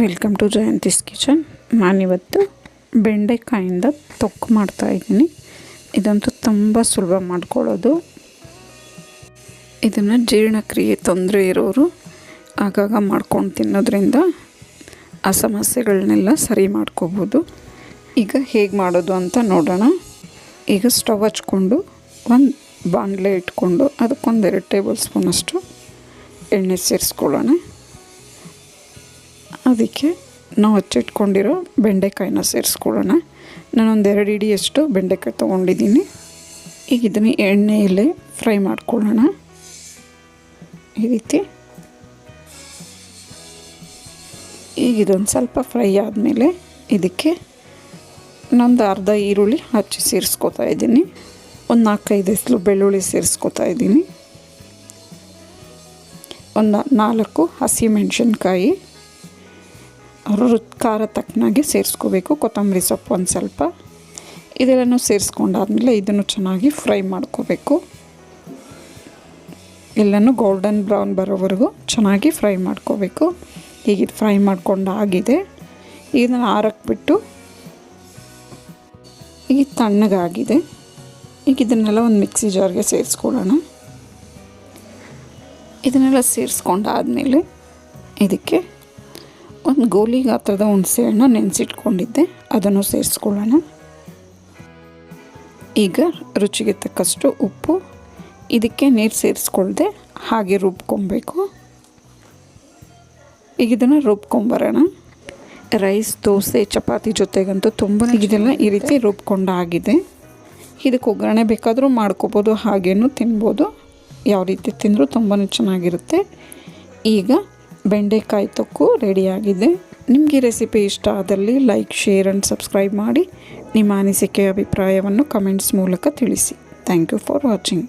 Welcome to Jayanthi's kitchen. ನಾನಿವತ್ತು ಬೆಂಡೆಕಾಯಿಂದ ತೊಕ್ಕು ಮಾಡ್ತಾಯಿದ್ದೀನಿ. ಇದಂತೂ ತುಂಬ ಸುಲಭ ಮಾಡ್ಕೊಳ್ಳೋದು. ಇದನ್ನು ಜೀರ್ಣಕ್ರಿಯೆ ತೊಂದರೆ ಇರೋರು ಆಗಾಗ ಮಾಡ್ಕೊಂಡು ತಿನ್ನೋದ್ರಿಂದ ಆ ಸಮಸ್ಯೆಗಳನ್ನೆಲ್ಲ ಸರಿ ಮಾಡ್ಕೋಬೋದು. ಈಗ ಹೇಗೆ ಮಾಡೋದು ಅಂತ ನೋಡೋಣ. ಈಗ ಸ್ಟವ್ ಹಚ್ಕೊಂಡು ಒಂದು ಬಾಣಲೆ ಇಟ್ಕೊಂಡು ಅದಕ್ಕೊಂದು 2 ಟೇಬಲ್ ಸ್ಪೂನಷ್ಟು ಎಣ್ಣೆ ಸೇರಿಸ್ಕೊಳ್ಳೋಣ. ಅದಕ್ಕೆ ನಾವು ಹಚ್ಚಿಟ್ಕೊಂಡಿರೋ ಬೆಂಡೆಕಾಯಿನ ಸೇರಿಸ್ಕೊಳ್ಳೋಣ. ನಾನೊಂದು 2 ಹಿಡಿಯಷ್ಟು ಬೆಂಡೆಕಾಯಿ ತೊಗೊಂಡಿದ್ದೀನಿ. ಈಗ ಇದನ್ನು ಎಣ್ಣೆಯಲ್ಲೇ ಫ್ರೈ ಮಾಡ್ಕೊಳ್ಳೋಣ. ಈ ರೀತಿ ಈಗ ಇದೊಂದು ಸ್ವಲ್ಪ ಫ್ರೈ ಆದಮೇಲೆ ಇದಕ್ಕೆ ಇನ್ನೊಂದು ಅರ್ಧ ಈರುಳ್ಳಿ ಹಚ್ಚಿ ಸೇರಿಸ್ಕೊತಾ ಇದ್ದೀನಿ. ಒಂದು 4-5 ಎಸಳು ಬೆಳ್ಳುಳ್ಳಿ ಸೇರಿಸ್ಕೊತಾ ಇದ್ದೀನಿ. ಒಂದು 4 ಹಸಿಮೆಣಸಿನ್ಕಾಯಿ ಖಾರ ತಕ್ಕನಾಗಿ ಸೇರಿಸ್ಕೋಬೇಕು. ಕೊತ್ತಂಬರಿ ಸೊಪ್ಪು ಒಂದು ಸ್ವಲ್ಪ. ಇದೆಲ್ಲನೂ ಸೇರಿಸ್ಕೊಂಡಾದ್ಮೇಲೆ ಇದನ್ನು ಚೆನ್ನಾಗಿ ಫ್ರೈ ಮಾಡ್ಕೋಬೇಕು. ಎಲ್ಲನೂ ಗೋಲ್ಡನ್ ಬ್ರೌನ್ ಬರೋವರೆಗೂ ಚೆನ್ನಾಗಿ ಫ್ರೈ ಮಾಡ್ಕೋಬೇಕು. ಹೀಗೆ ಫ್ರೈ ಮಾಡ್ಕೊಂಡಾಗಿದೆ. ಇದನ್ನು ಆರಕ್ಬಿಟ್ಟು ಈಗ ತಣ್ಣಗಾಗಿದೆ. ಈಗ ಇದನ್ನೆಲ್ಲ ಒಂದು ಮಿಕ್ಸಿ ಜಾರ್ಗೆ ಸೇರಿಸ್ಕೊಳ್ಳೋಣ. ಇದನ್ನೆಲ್ಲ ಸೇರಿಸ್ಕೊಂಡಾದ್ಮೇಲೆ ಇದಕ್ಕೆ ಒಂದು ಗೋಲಿ ಗಾತ್ರದ ಹುಣಸೆ ಹಣ್ಣು ನೆನೆಸಿಟ್ಕೊಂಡಿದ್ದೆ, ಅದನ್ನು ಸೇರಿಸ್ಕೊಳ್ಳೋಣ. ಈಗ ರುಚಿಗೆ ತಕ್ಕಷ್ಟು ಉಪ್ಪು. ಇದಕ್ಕೆ ನೀರು ಸೇರಿಸ್ಕೊಳ್ದೆ ಹಾಗೆ ರುಬ್ಕೊಬೇಕು. ಈಗ ಇದನ್ನು ರುಬ್ಕೊಂಬರೋಣ. ರೈಸ್, ದೋಸೆ, ಚಪಾತಿ ಜೊತೆಗಂತೂ ತುಂಬ ಇದೆಲ್ಲ ಈ ರೀತಿ ರುಬ್ಕೊಂಡಾಗಿದೆ. ಇದಕ್ಕೆ ಒಗ್ಗರಣೆ ಬೇಕಾದರೂ ಮಾಡ್ಕೋಬೋದು, ಹಾಗೇನೂ ತಿನ್ಬೋದು. ಯಾವ ರೀತಿ ತಿಂದರೂ ತುಂಬಾ ಚೆನ್ನಾಗಿರುತ್ತೆ. ಈಗ ಬೆಂಡೆಕಾಯಿ ತೊಕ್ಕು ರೆಡಿಯಾಗಿದೆ. ನಿಮಗೆ ರೆಸಿಪಿ ಇಷ್ಟ ಆದಲ್ಲಿ ಲೈಕ್, ಶೇರ್ ಆ್ಯಂಡ್ ಸಬ್ಸ್ಕ್ರೈಬ್ ಮಾಡಿ. ನಿಮ್ಮ ಅನಿಸಿಕೆ, ಅಭಿಪ್ರಾಯವನ್ನು ಕಮೆಂಟ್ಸ್ ಮೂಲಕ ತಿಳಿಸಿ. Thank you for watching.